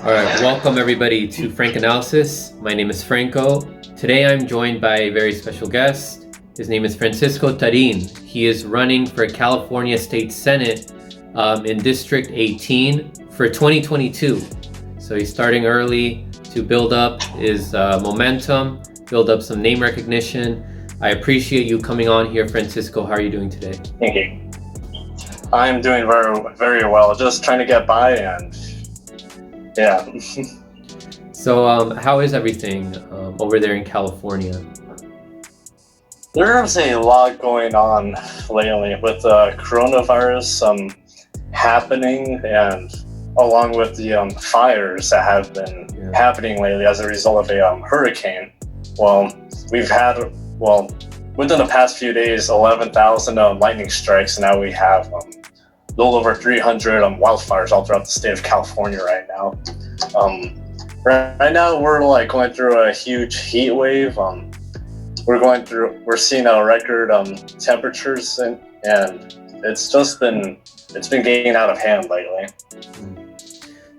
All right, welcome everybody to Frank Analysis. My name is Franco. Today I'm joined by a very special guest. His name is Francisco Tarin. He is running for California State Senate in District 18 for 2022. So he's starting early to build up his momentum, build up some name recognition. I appreciate you coming on here, Francisco. How are you doing today? Thank you. I'm doing very, very well. Just trying to get by, and yeah. So how is everything over there in California? There's a lot going on lately with the coronavirus happening, and along with the fires that have been happening lately as a result of a hurricane. We've had within the past few days 11,000 lightning strikes, and now we have a little over 300 wildfires all throughout the state of California right now. Right now we're going through a huge heat wave. We're seeing record temperatures, and it's been getting out of hand lately.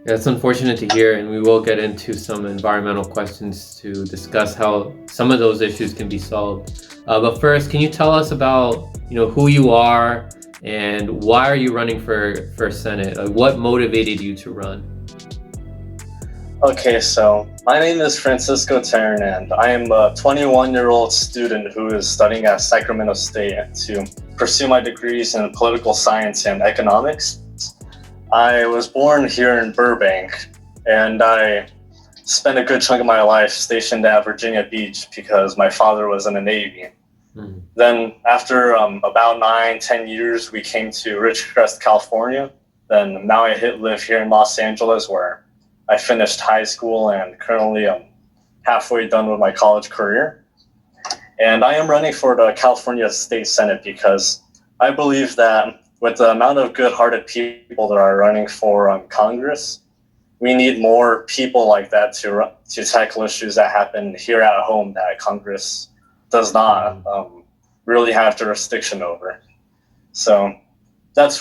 Yeah, it's unfortunate to hear, and we will get into some environmental questions to discuss how some of those issues can be solved. But first, can you tell us about who you are and why are you running for Senate? What motivated you to run? Okay, so my name is Francisco Tarin, and I am a 21-year-old student who is studying at Sacramento State to pursue my degrees in political science and economics. I was born here in Burbank, and I spent a good chunk of my life stationed at Virginia Beach because my father was in the Navy. Then after about 9-10 years, we came to Ridgecrest, California. Then now I live here in Los Angeles, where I finished high school and currently halfway done with my college career. And I am running for the California State Senate because I believe that with the amount of good-hearted people that are running for Congress, we need more people like that to tackle issues that happen here at home that Congress does not really have jurisdiction over. So that's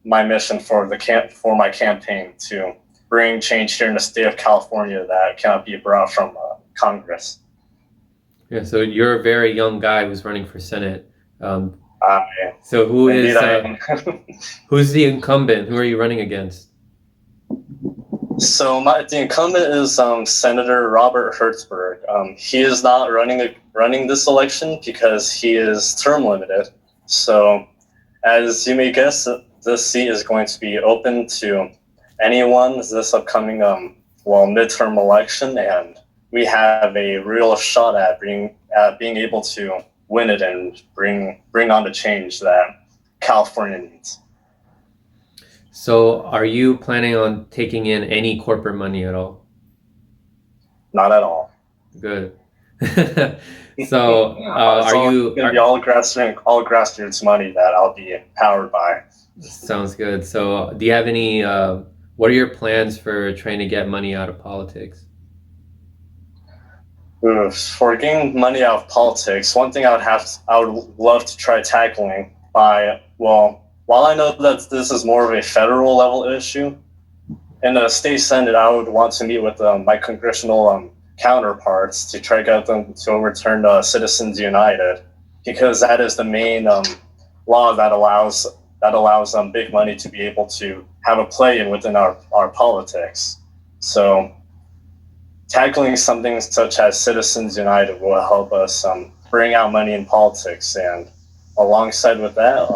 my mission for my campaign, to bring change here in the state of California that cannot be brought from Congress. Yeah, so you're a very young guy who's running for Senate. So who's the incumbent? Who are you running against? So the incumbent is Senator Robert Hertzberg. He is not running this election because he is term limited. So as you may guess, this seat is going to be open to anyone this upcoming midterm election, and we have a real shot at being able to win it and bring on the change that California needs. So are you planning on taking in any corporate money at all? Not at all. Good. So are you... It's going to be all grassroots money that I'll be powered by. Sounds good. So do you have any... what are your plans for trying to get money out of politics? For getting money out of politics, one thing I would love to try tackling while I know that this is more of a federal level issue, in the state senate, I would want to meet with my congressional counterparts to try to get them to overturn Citizens United, because that is the main law that allows big money to be able to have a play within our politics. So tackling something such as Citizens United will help us bring out money in politics, and alongside with that,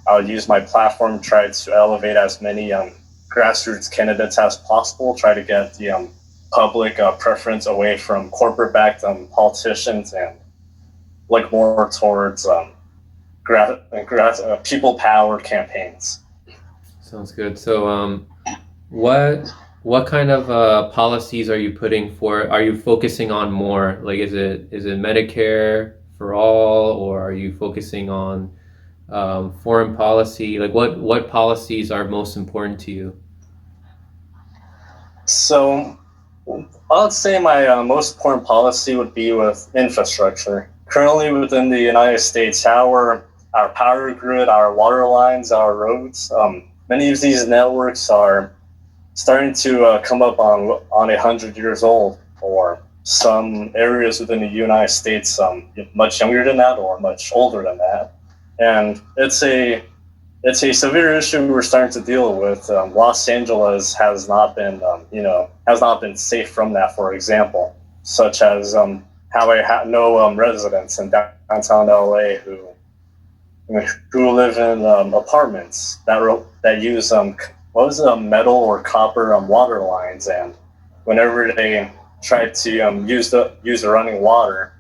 I would use my platform to try to elevate as many grassroots candidates as possible, try to get the public preference away from corporate-backed politicians and look more towards people power campaigns. Sounds good. So what kind of policies are you are you focusing on more? Like, is it Medicare for all, or are you focusing on foreign policy? Like, what policies are most important to you? So I would say my most important policy would be with infrastructure. Currently within the United States, our power grid, our water lines, our roads, many of these networks are starting to come up on 100 years old, or some areas within the United States much younger than that or much older than that, and it's a severe issue we're starting to deal with. Los Angeles has not been has not been safe from that. For example, such as how I know residents in downtown LA who live in apartments that use what was it, metal or copper water lines, and whenever they try to use the running water,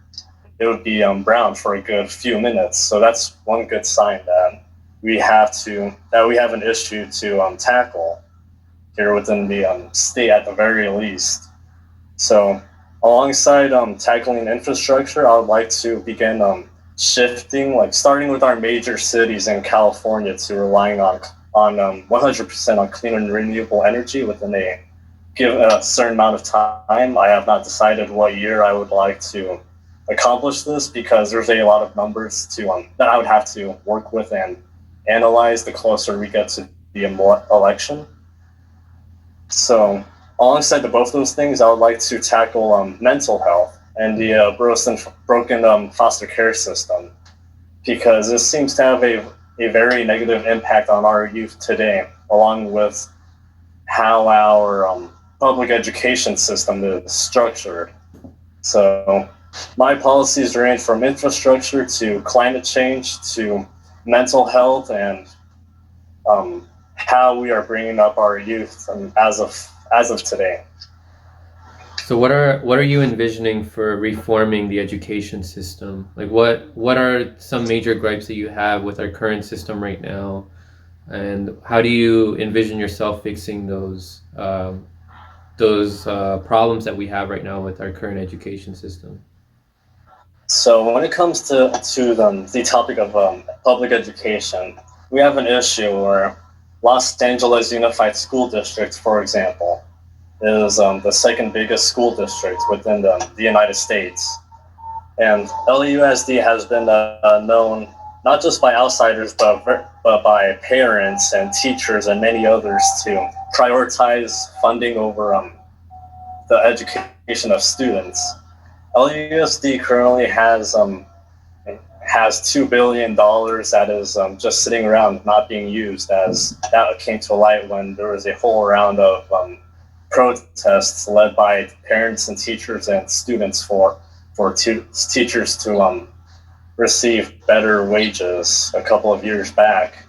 it would be brown for a good few minutes. So that's one good sign that we have an issue to tackle here within the state at the very least. So, alongside tackling infrastructure, I would like to begin shifting, like starting with our major cities in California, to relying on 100% on clean and renewable energy within a certain amount of time. I have not decided what year I would like to accomplish this, because there's a lot of numbers that I would have to work with and analyze the closer we get to the election. So, alongside the both of those things, I would like to tackle mental health and the broken foster care system, because this seems to have a very negative impact on our youth today, along with how our public education system is structured. So, my policies range from infrastructure to climate change to mental health, and how we are bringing up our youth as of today. So what are you envisioning for reforming the education system? Like what are some major gripes that you have with our current system right now, and how do you envision yourself fixing those problems that we have right now with our current education system? So when it comes to the topic of public education, we have an issue where Los Angeles Unified School District, for example, is the second biggest school district within the United States. And LAUSD has been known not just by outsiders, but by parents and teachers and many others, to prioritize funding over the education of students. LAUSD currently has $2 billion that is just sitting around not being used, as that came to light when there was a whole round of protests led by parents and teachers and students for teachers to receive better wages a couple of years back.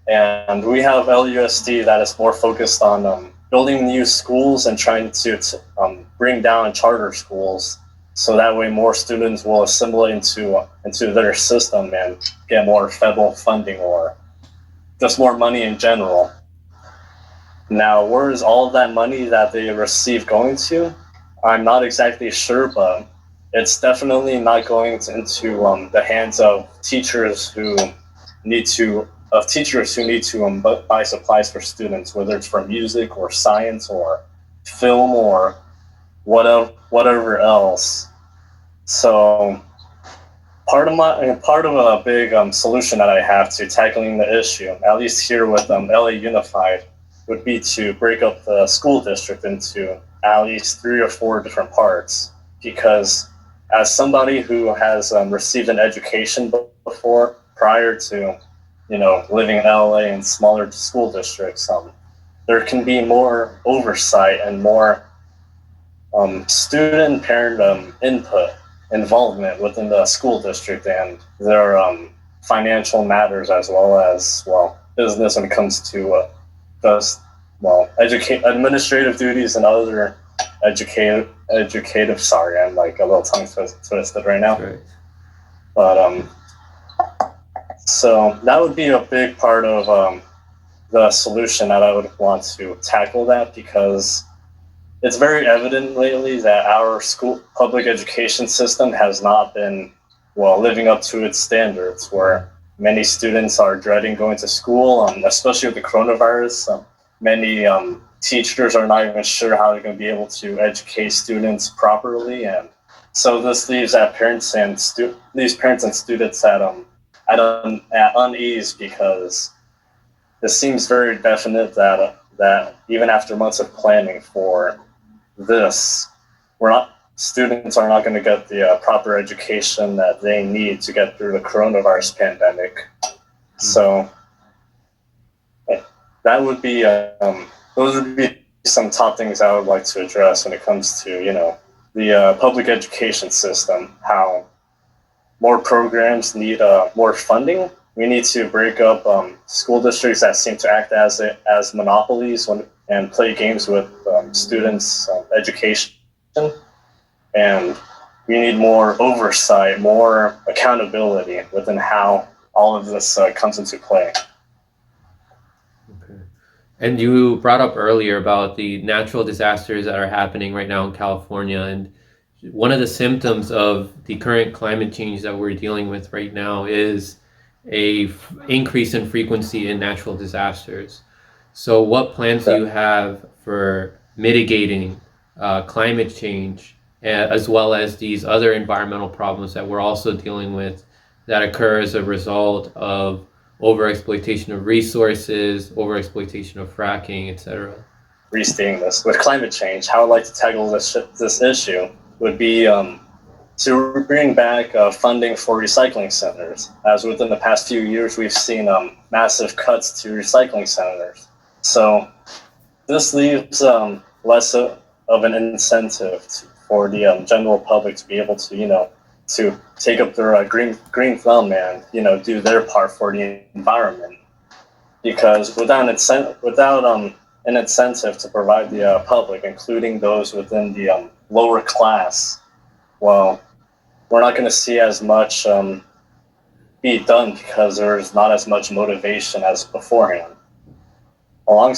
And we have LUSD that is more focused on building new schools and trying to bring down charter schools, so that way more students will assimilate into their system and get more federal funding, or just more money in general. Now, where is all of that money that they receive going to? I'm not exactly sure, but it's definitely not going into the hands of teachers who need to buy supplies for students, whether it's for music or science or film or whatever else. So part of a big solution that I have to tackling the issue, at least here with LA Unified, would be to break up the school district into at least 3 or 4 different parts. Because as somebody who has received an education before, prior to living in LA in smaller school districts, there can be more oversight and more student and parent input involvement within the school district and their financial matters, as well as business when it comes to just administrative duties and other educative. Sorry, I'm like a little tongue twisted right now. Right. But so that would be a big part of the solution that I would want to tackle that, because it's very evident lately that our school public education system has not been living up to its standards, where many students are dreading going to school, especially with the coronavirus. Many teachers are not even sure how they're going to be able to educate students properly, and so this leaves parents and students at unease, because it seems very definite that that even after months of planning for this, students are not going to get the proper education that they need to get through the coronavirus pandemic. So that would be those would be some top things I would like to address when it comes to the public education system. How more programs need more funding. We need to break up school districts that seem to act as monopolies and play games with students' education. And we need more oversight, more accountability within how all of this comes into play. Okay. And you brought up earlier about the natural disasters that are happening right now in California. And one of the symptoms of the current climate change that we're dealing with right now is increase in frequency in natural disasters. So what plans do you have for mitigating climate change, as well as these other environmental problems that we're also dealing with that occur as a result of overexploitation of resources, overexploitation of fracking, etc.? Restating this with climate change, how I'd like to tackle this issue would be to bring back funding for recycling centers. As within the past few years, we've seen massive cuts to recycling centers. So this leaves less of an incentive for the general public to be able to, to take up their green thumb and, do their part for the environment. Because without an incentive to provide the public, including those within the lower class, well, we're not going to see as much be done because there's not as much motivation as beforehand. Along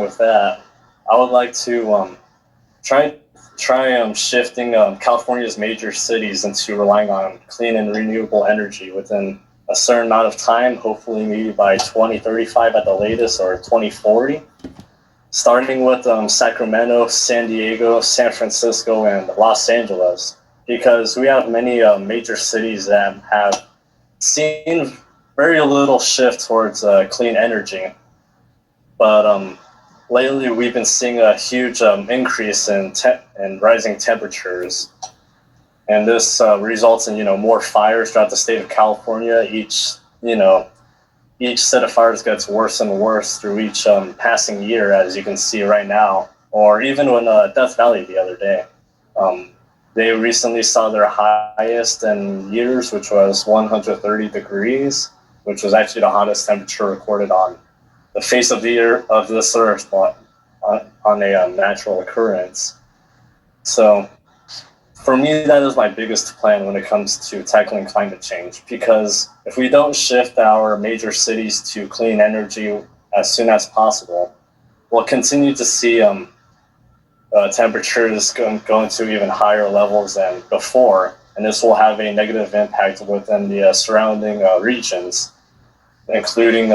with that, I would like to try shifting California's major cities into relying on clean and renewable energy within a certain amount of time, hopefully maybe by 2035 at the latest, or 2040, starting with Sacramento, San Diego, San Francisco, and Los Angeles, because we have many major cities that have seen very little shift towards clean energy. But lately, we've been seeing a huge increase in rising temperatures, and this results in more fires throughout the state of California. Each set of fires gets worse and worse through each passing year, as you can see right now, or even when Death Valley the other day. They recently saw their highest in years, which was 130 degrees, which was actually the hottest temperature recorded on the face of this earth on a natural occurrence. So for me, that is my biggest plan when it comes to tackling climate change, because if we don't shift our major cities to clean energy as soon as possible, we'll continue to see temperatures going to even higher levels than before, and this will have a negative impact within the surrounding regions, including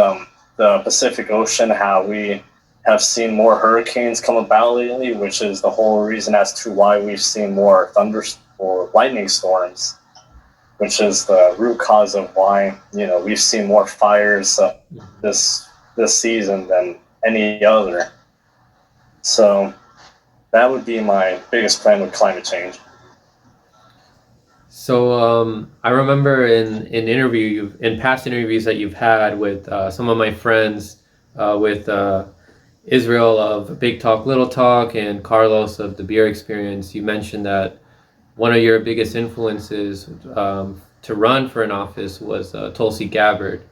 the Pacific Ocean. How we have seen more hurricanes come about lately, which is the whole reason as to why we've seen more thunder or lightning storms, which is the root cause of why we've seen more fires this season than any other. So that would be my biggest plan with climate change. So I remember in past interviews that you've had with some of my friends, with Israel of Big Talk Little Talk and Carlos of the Beer Experience, you mentioned that one of your biggest influences to run for an office was Tulsi Gabbard.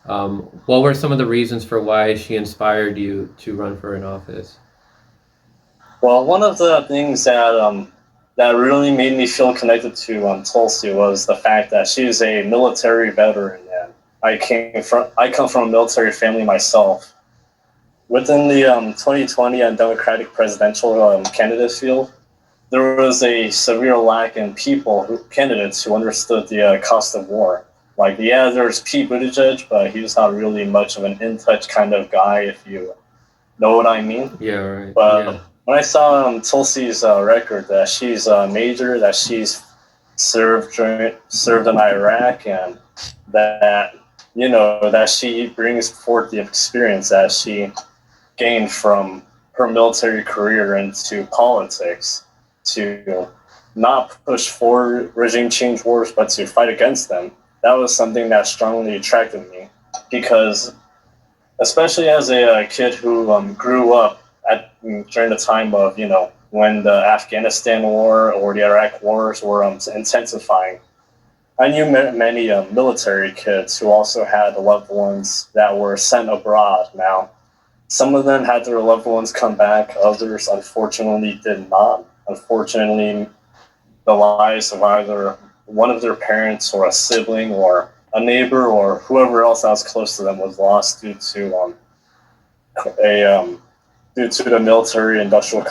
What were some of the reasons for why she inspired you to run for an office? Well, one of the things that really made me feel connected to Tulsi was the fact that she is a military veteran, and I come from a military family myself. Within the 2020 Democratic presidential candidate field, there was a severe lack in candidates who understood the cost of war. Like, yeah, there's Pete Buttigieg, but he's not really much of an in-touch kind of guy, if you know what I mean. Yeah, right. But yeah. When I saw Tulsi's record, that she's a major, that she's served in Iraq, and that that she brings forth the experience that she gained from her military career into politics to not push for regime change wars, but to fight against them. That was something that strongly attracted me because, especially as a kid who grew up during the time of, when the Afghanistan war or the Iraq wars were intensifying, I knew many military kids who also had loved ones that were sent abroad. Now, some of them had their loved ones come back, others unfortunately did not. Unfortunately, the lives of either one of their parents or a sibling or a neighbor or whoever else that was close to them was lost due to the military-industrial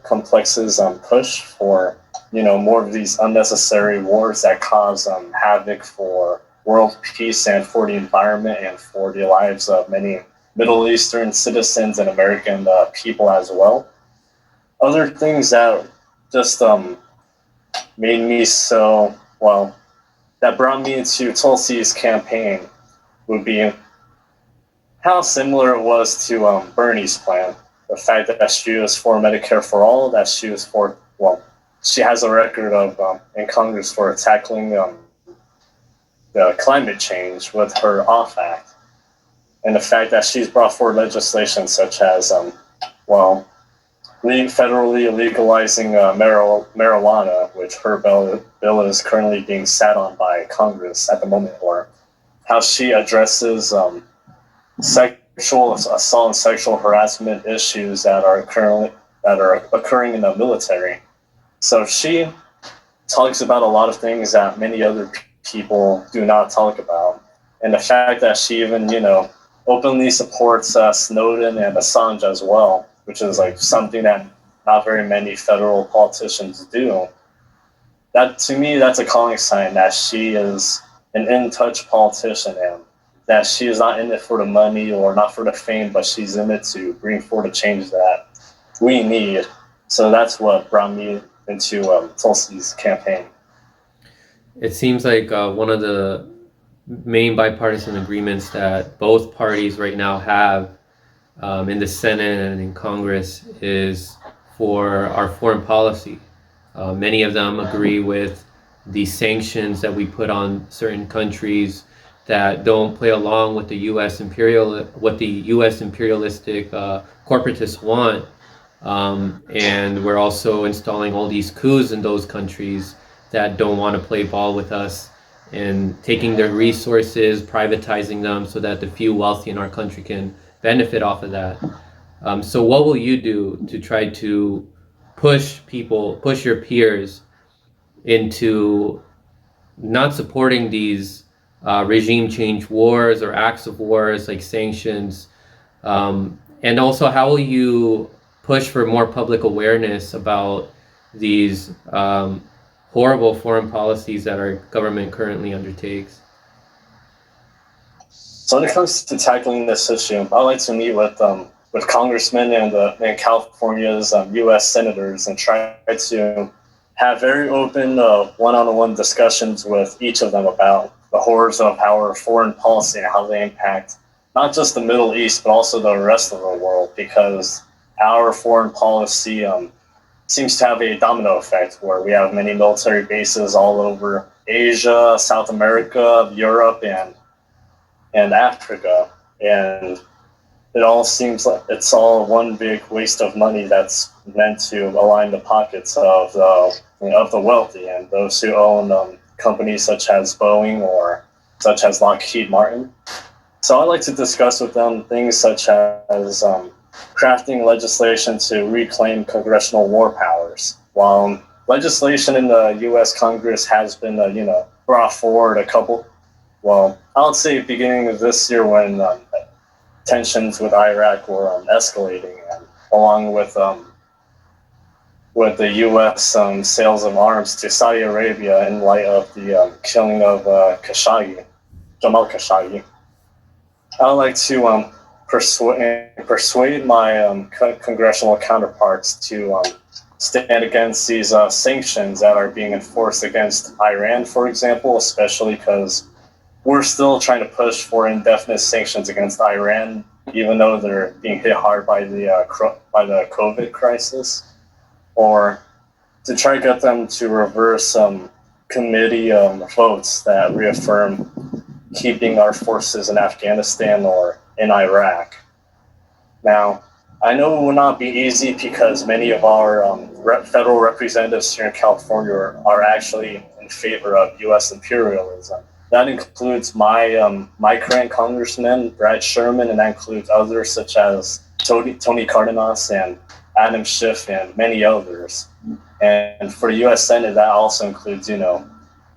complexes push for more of these unnecessary wars that cause havoc for world peace and for the environment and for the lives of many Middle Eastern citizens and American people as well. Other things that just made me that brought me into Tulsi's campaign would be how similar it was to Bernie's plan. The fact that she was for Medicare for all, that she was for, she has a record of in Congress for tackling the climate change with her OFF Act. And the fact that she's brought forward legislation such as, federally legalizing marijuana, which her bill is currently being sat on by Congress at the moment, or how she addresses sexual assault and sexual harassment issues that are occurring in the military. So she talks about a lot of things that many other people do not talk about, and the fact that she even openly supports Snowden and Assange as well, which is like something that not very many federal politicians do. That, to me, that's a calling sign that she is an in-touch politician and that she is not in it for the money or not for the fame, but she's in it to bring forward a change that we need. So that's what brought me into Tulsi's campaign. It seems like one of the main bipartisan agreements that both parties right now have in the Senate and in Congress is for our foreign policy. Many of them agree with the sanctions that we put on certain countries that don't play along with the U.S. imperialistic corporatists want, and we're also installing all these coups in those countries that don't want to play ball with us and taking their resources, privatizing them so that the few wealthy in our country can benefit off of that. So what will you do to try to push your peers into not supporting these regime change wars or acts of wars like sanctions? And also, how will you push for more public awareness about these horrible foreign policies that our government currently undertakes? So when it comes to tackling this issue, I like to meet with congressmen and California's U.S. senators and try to have very open one-on-one discussions with each of them about the horrors of our foreign policy and how they impact not just the Middle East, but also the rest of the world, because our foreign policy seems to have a domino effect where we have many military bases all over Asia, South America, Europe, and Africa. And it all seems like it's all one big waste of money that's meant to align the pockets of the wealthy and those who own companies such as Boeing or such as Lockheed Martin. So I like to discuss with them things such as crafting legislation to reclaim congressional war powers. While legislation in the U.S. Congress has been, brought forward I would say beginning of this year when tensions with Iraq were escalating, and along with the U.S. Sales of arms to Saudi Arabia in light of the killing of Jamal Khashoggi. I would like to persuade my congressional counterparts to stand against these sanctions that are being enforced against Iran, for example, especially because we're still trying to push for indefinite sanctions against Iran even though they're being hit hard by the COVID crisis, or to try to get them to reverse some committee votes that reaffirm keeping our forces in Afghanistan or in Iraq. Now, I know it will not be easy because many of our federal representatives here in California are actually in favor of U.S. imperialism. That includes my current congressman, Brad Sherman, and that includes others such as Tony Cardenas and Adam Schiff and many others. And for U.S. Senate, that also includes,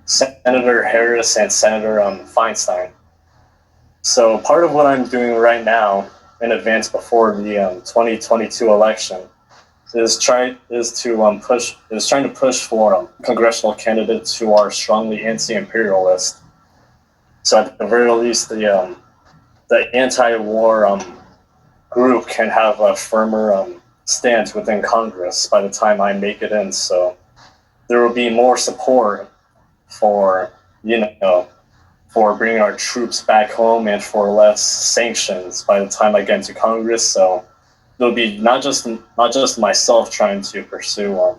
Senator Harris and Senator Feinstein. So part of what I'm doing right now in advance before the 2022 election is trying to push for congressional candidates who are strongly anti-imperialist. So at the very least, the anti-war group can have a firmer stance within Congress by the time I make it in. So there will be more support for for bringing our troops back home and for less sanctions by the time I get into Congress. So there'll be not just myself trying to pursue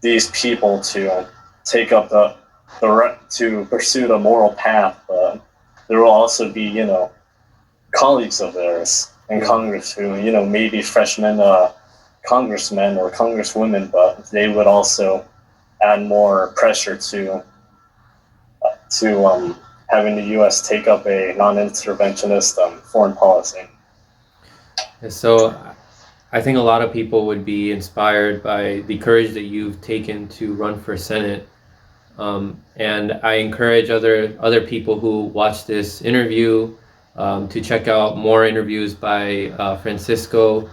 these people to take up to pursue the moral path, but there will also be colleagues of theirs in Congress who maybe freshman congressmen or congresswomen, but they would also add more pressure to having the U.S. take up a non-interventionist foreign policy. So I think a lot of people would be inspired by the courage that you've taken to run for Senate. And I encourage other people who watch this interview to check out more interviews by Francisco,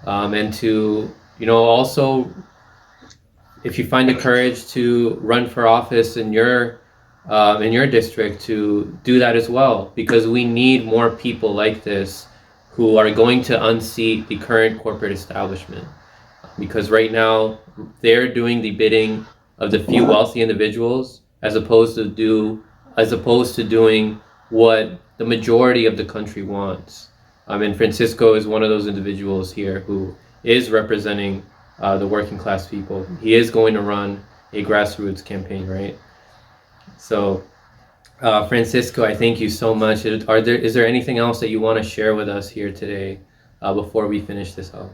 and to also, if you find the courage to run for office in your district, to do that as well, because we need more people like this who are going to unseat the current corporate establishment, because right now they're doing the bidding of the few wealthy individuals as opposed to doing what the majority of the country wants. And Francisco is one of those individuals here who is representing the working class people. He is going to run a grassroots campaign, right? So, Francisco, I thank you so much. Is there anything else that you want to share with us here today before we finish this up?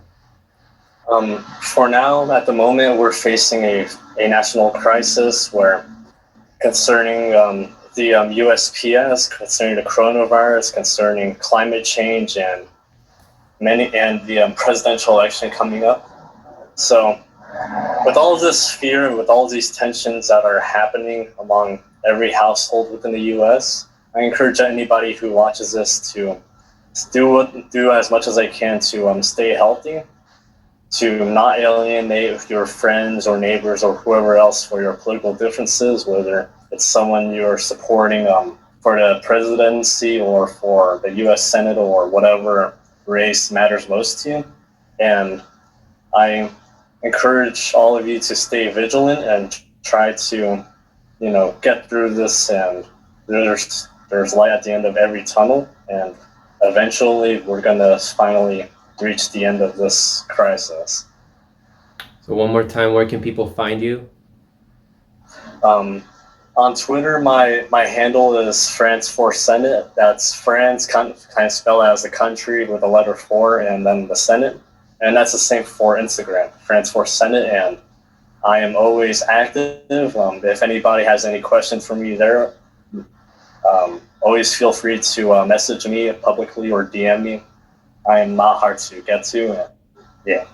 For now, at the moment, we're facing a national crisis where concerning the USPS, concerning the coronavirus, concerning climate change, and the presidential election coming up. So with all of this fear and with all of these tensions that are happening among every household within the U.S., I encourage anybody who watches this to do as much as they can to stay healthy, to not alienate your friends or neighbors or whoever else for your political differences, whether it's someone you're supporting for the presidency or for the U.S. Senate or whatever race matters most to you. And I encourage all of you to stay vigilant and try to, get through this. And there's light at the end of every tunnel, and eventually we're gonna finally reach the end of this crisis. So one more time, where can people find you? On Twitter, my handle is France4Senate. That's France, kind of spelled as a country with a letter 4 and then the Senate. And that's the same for Instagram, France4Senate. And I am always active. If anybody has any questions for me there, always feel free to message me publicly or DM me. I am not hard to get to. Yeah.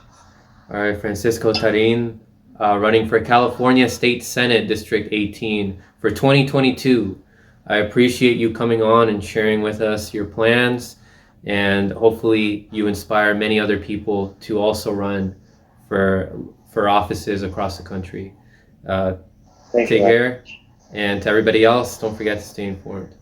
All right, Francisco Tarin, running for California State Senate District 18 for 2022. I appreciate you coming on and sharing with us your plans, and hopefully you inspire many other people to also run for offices across the country. Take care, and to everybody else, don't forget to stay informed.